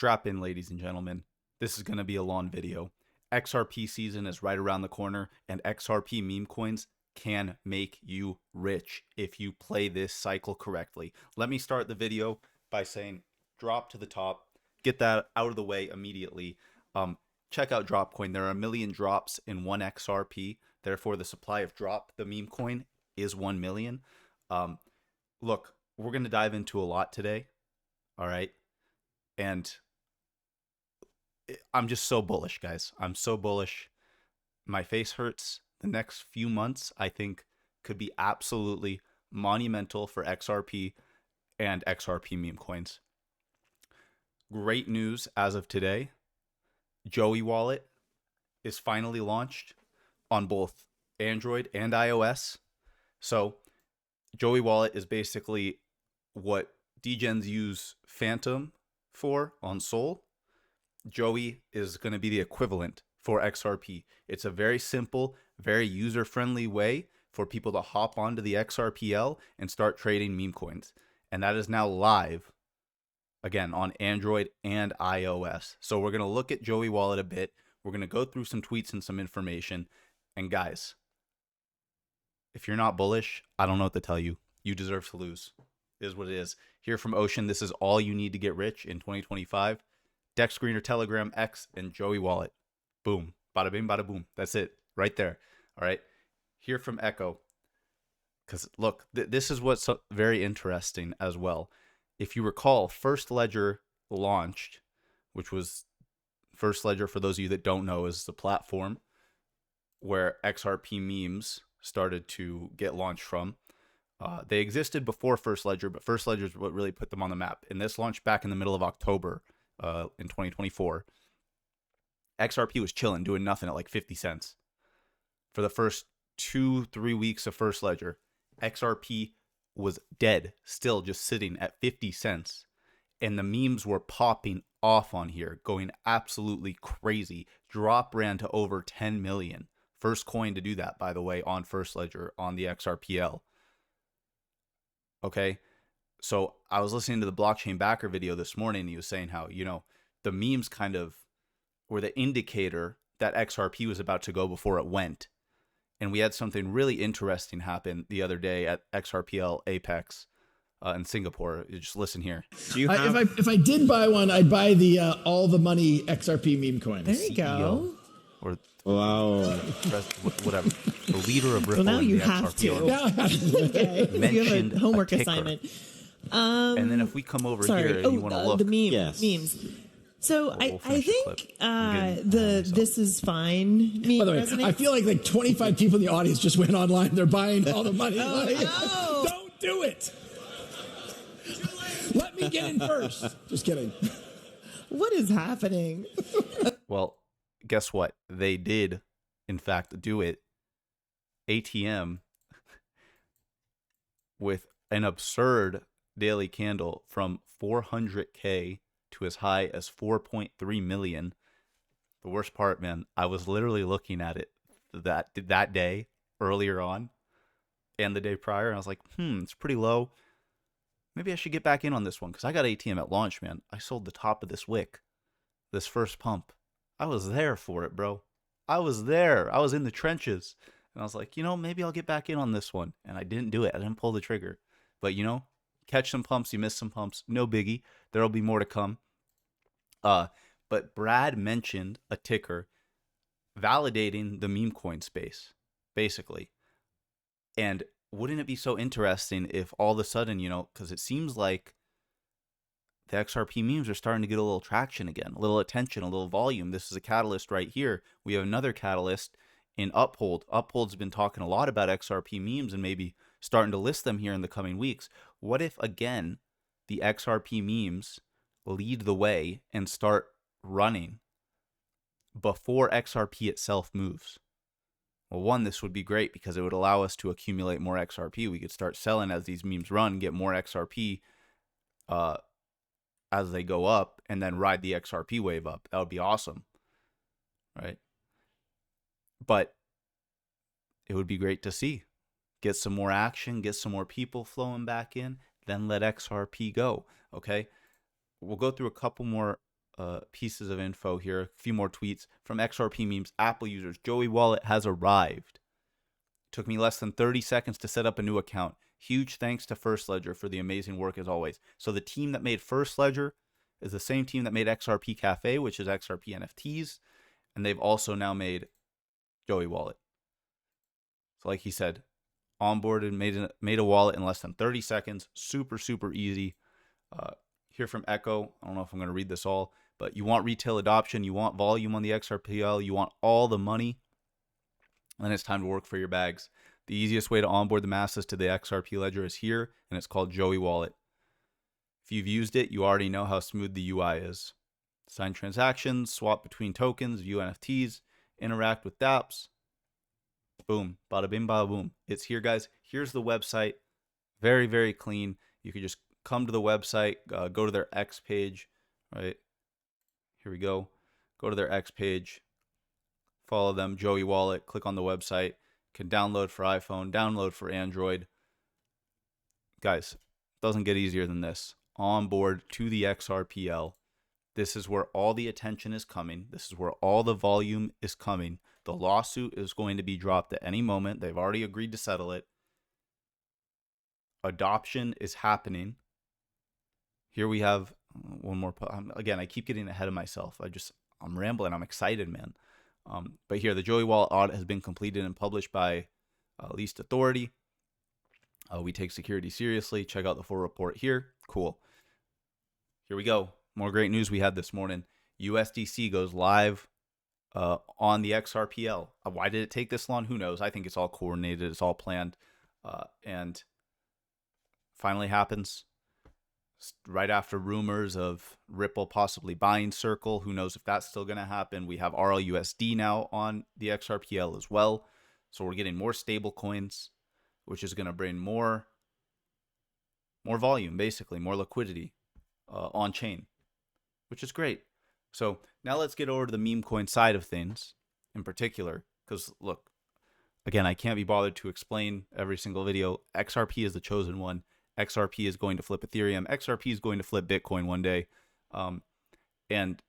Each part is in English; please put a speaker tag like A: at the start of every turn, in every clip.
A: Strap in, ladies and gentlemen. This is going to be a long video. XRP season is right around the corner, and XRP meme coins can make you rich if you play this cycle correctly. Let me start the video by saying drop to the top. Get that out of the way immediately. Check out Dropcoin. There are 1 million drops in one XRP. Therefore, the supply of drop, the meme coin, is 1 million. Look, we're going to dive into a lot today. All right. And I'm just so bullish, guys. I'm so bullish. My face hurts. The next few months, I think, could be absolutely monumental for XRP and XRP meme coins. Great news as of today. Joey Wallet is finally launched on both Android and iOS. So Joey Wallet is basically what degens use Phantom for on Sol. Joey is going to be the equivalent for XRP. It's a very simple, very user-friendly way for people to hop onto the XRPL and start trading meme coins. And that is now live, again, on Android and iOS. So we're going to look at Joey Wallet a bit. We're going to go through some tweets and some information. And guys, if you're not bullish, I don't know what to tell you. You deserve to lose. It is what it is. Here from Ocean, this is all you need to get rich in 2025. Dex Screener, Telegram, X, and Joey Wallet. Boom. Bada bing, bada boom. That's it. Right there. All right. Here from Echo. Because look, this is what's very interesting as well. If you recall, First Ledger launched, which was First Ledger, for those of you that don't know, is the platform where XRP memes started to get launched from. They existed before First Ledger, but First Ledger is what really put them on the map. And this launched back in the middle of October in 2024. XRP was chilling, doing nothing at like 50 cents. For the first 2-3 weeks of First Ledger, XRP was dead, still just sitting at 50 cents. And the memes were popping off on here, going absolutely crazy. Drop ran to over 10 million. First coin to do that, by the way, on First Ledger on the XRPL. Okay, so I was listening to the blockchain backer video this morning, and he was saying how, the memes kind of were the indicator that XRP was about to go before it went. And we had something really interesting happen the other day at XRPL Apex in Singapore. You just listen here.
B: If I did buy one, I'd buy the all the money XRP meme coin.
C: There you go.
A: Or
D: wow,
A: whatever. The leader of Ripple.
C: Well, now
A: in
C: you
A: the
C: have
A: XRPL.
C: to. Okay. You have a homework
A: ticker.
C: assignment.
A: And then if we come over here and you want to look,
C: the memes. So
A: we'll
C: I think this is fine.
B: By the way, I feel like 25 people in the audience just went online. They're buying all the money.
C: No.
B: Don't do it. Let me get in first. Just kidding.
C: What is happening?
A: Well, guess what? They did, in fact, do it. ATM with an absurd daily candle from 400K to as high as 4.3 million. The worst part, man, I was literally looking at it that day earlier on and the day prior, and I was like, it's pretty low. Maybe I should get back in on this one, because I got ATM at launch, man. I sold the top of this wick, this first pump. I was there for it, bro. I was there. I was in the trenches. And I was like, maybe I'll get back in on this one. And I didn't do it. I didn't pull the trigger. But, catch some pumps, you miss some pumps. No biggie. There'll be more to come. But Brad mentioned a ticker validating the meme coin space, basically. And wouldn't it be so interesting if all of a sudden, because it seems like the XRP memes are starting to get a little traction again, a little attention, a little volume. This is a catalyst right here. We have another catalyst in Uphold. Uphold's been talking a lot about XRP memes and maybe starting to list them here in the coming weeks. What if, again, the XRP memes lead the way and start running before XRP itself moves? Well, one, this would be great because it would allow us to accumulate more XRP. We could start selling as these memes run, get more XRP as they go up, and then ride the XRP wave up. That would be awesome, right? But it would be great to see. Get some more action, get some more people flowing back in, then let XRP go, okay? We'll go through a couple more pieces of info here. A few more tweets from XRP memes. Apple users, Joey Wallet has arrived. Took me less than 30 seconds to set up a new account. Huge thanks to First Ledger for the amazing work as always. So the team that made First Ledger is the same team that made XRP Cafe, which is XRP NFTs, and they've also now made Joey Wallet. So like he said, onboarded, made a wallet in less than 30 seconds. Super, super easy. Here from Echo, I don't know if I'm going to read this all, but you want retail adoption, you want volume on the XRPL, you want all the money, and it's time to work for your bags. The easiest way to onboard the masses to the XRP ledger is here, and it's called Joey Wallet. If you've used it, you already know how smooth the UI is. Sign transactions, swap between tokens, view NFTs, interact with dApps. Boom, bada bing, bada boom. It's here, guys. Here's the website. Very, very clean. You can just come to the website, go to their X page, right? Here we go. Go to their X page, follow them, Joey Wallet, click on the website. Can download for iPhone, download for Android. Guys, doesn't get easier than this. Onboard to the XRPL. This is where all the attention is coming. This is where all the volume is coming. The lawsuit is going to be dropped at any moment. They've already agreed to settle it. Adoption is happening. Here we have one more. Again, I keep getting ahead of myself. I'm rambling. I'm excited, man. But here, the Joey Wallet audit has been completed and published by Least Authority. We take security seriously. Check out the full report here. Cool. Here we go. More great news we had this morning. USDC goes live on the XRPL. Why did it take this long? Who knows? I think it's all coordinated. It's all planned. And finally happens right after rumors of Ripple possibly buying Circle. Who knows if that's still going to happen? We have RLUSD now on the XRPL as well. So we're getting more stable coins, which is going to bring more volume, basically, more liquidity on chain, which is great. So now let's get over to the Memecoin side of things in particular, because look, again, I can't be bothered to explain every single video. XRP is the chosen one. XRP is going to flip Ethereum. XRP is going to flip Bitcoin one day. And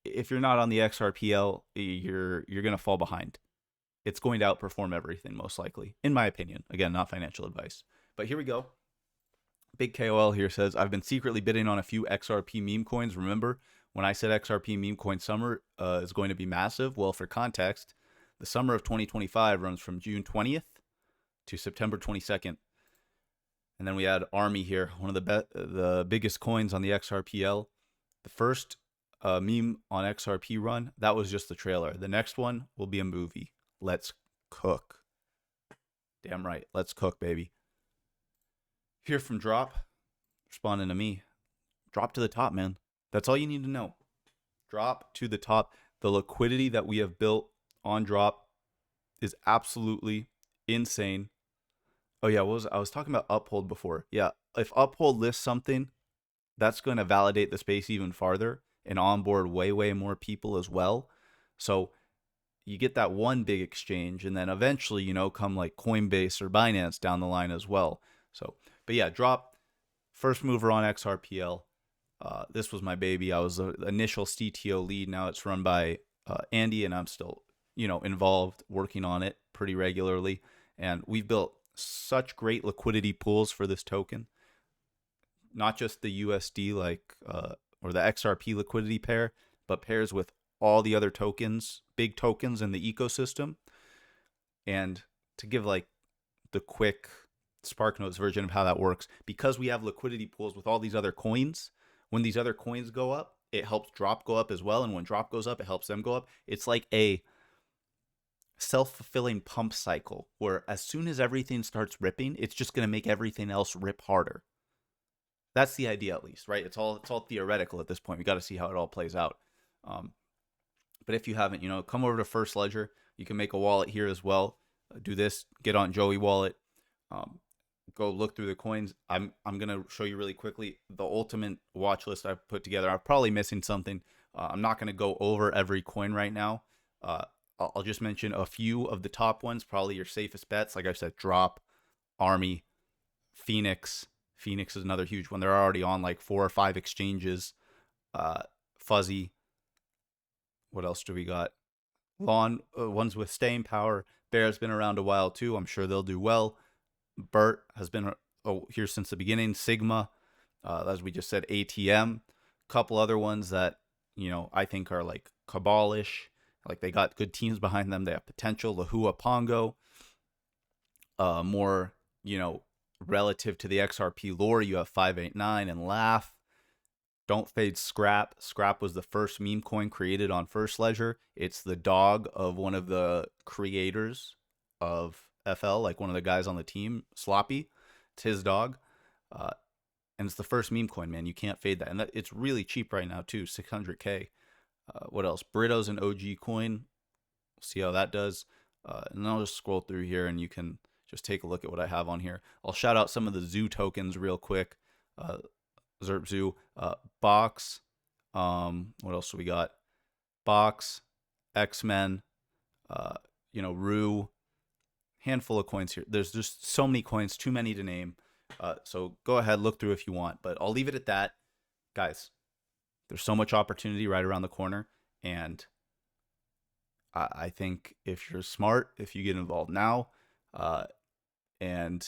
A: if you're not on the XRPL, you're going to fall behind. It's going to outperform everything, most likely, in my opinion. Again, not financial advice. But here we go. Big KOL here says, I've been secretly bidding on a few XRP meme coins. Remember, when I said XRP meme coin summer is going to be massive? Well, for context, the summer of 2025 runs from June 20th to September 22nd. And then we had Army here, one of the biggest coins on the XRPL. The first meme on XRP run, that was just the trailer. The next one will be a movie. Let's cook. Damn right. Let's cook, baby. Here from Drop, responding to me. Drop to the top, man. That's all you need to know. Drop to the top. The liquidity that we have built on Drop is absolutely insane. Oh yeah, I was talking about Uphold before. Yeah, if Uphold lists something, that's going to validate the space even farther and onboard way, way more people as well. So you get that one big exchange, and then eventually, come like Coinbase or Binance down the line as well. So, but yeah, Drop, first mover on XRPL. This was my baby. I was the initial CTO lead. Now it's run by Andy, and I'm still, involved working on it pretty regularly. And we've built such great liquidity pools for this token. Not just the USD or the XRP liquidity pair, but pairs with all the other tokens, big tokens in the ecosystem. And to give the quick SparkNotes version of how that works, because we have liquidity pools with all these other coins, when these other coins go up, it helps Drop go up as well. And when Drop goes up, it helps them go up. It's like a self-fulfilling pump cycle where as soon as everything starts ripping, it's just going to make everything else rip harder. That's the idea, at least, right? It's all theoretical at this point. We got to see how it all plays out. But if you haven't, come over to First Ledger. You can make a wallet here as well. Do this. Get on Joey Wallet. Go look through the coins. I'm going to show you really quickly the ultimate watch list I've put together. I'm probably missing something. I'm not going to go over every coin right now. I'll just mention a few of the top ones, probably your safest bets. Like I said, Drop, Army, Phoenix. Phoenix is another huge one. They're already on 4 or 5 exchanges. Fuzzy. What else do we got? Lawn, ones with staying power. Bear's been around a while too. I'm sure they'll do well. Bert has been here since the beginning. Sigma, as we just said, ATM. Couple other ones that, you know, I think are like Cabalish. Like they got good teams behind them. They have potential. Lahua Pongo. More, you know, relative to the XRP lore, you have 589 and Laugh. Don't fade Scrap. Scrap was the first meme coin created on First Ledger. It's the dog of one of the creators of FL, like one of the guys on the team, Sloppy. It's his dog. And it's the first meme coin, man. You can't fade that. And it's really cheap right now, too, 600K. What else? Brito's an OG coin. See how that does. And I'll just scroll through here and you can just take a look at what I have on here. I'll shout out some of the Zoo tokens real quick. Zerp Zoo, Box. What else do we got? Box, X-Men, you know, Rue. Handful of coins here. There's just so many coins, too many to name. So go ahead, look through if you want. But I'll leave it at that. Guys, there's so much opportunity right around the corner. And I think if you're smart, if you get involved now, and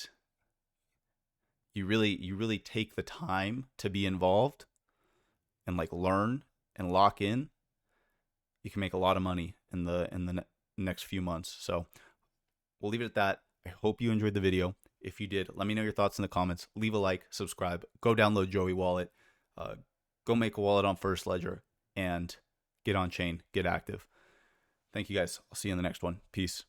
A: you really take the time to be involved and like learn and lock in, you can make a lot of money in the next few months. So we'll leave it at that. I hope you enjoyed the video. If you did, let me know your thoughts in the comments. Leave a like, subscribe, go download Joey Wallet, go make a wallet on First Ledger, and get on chain, get active. Thank you guys. I'll see you in the next one. Peace.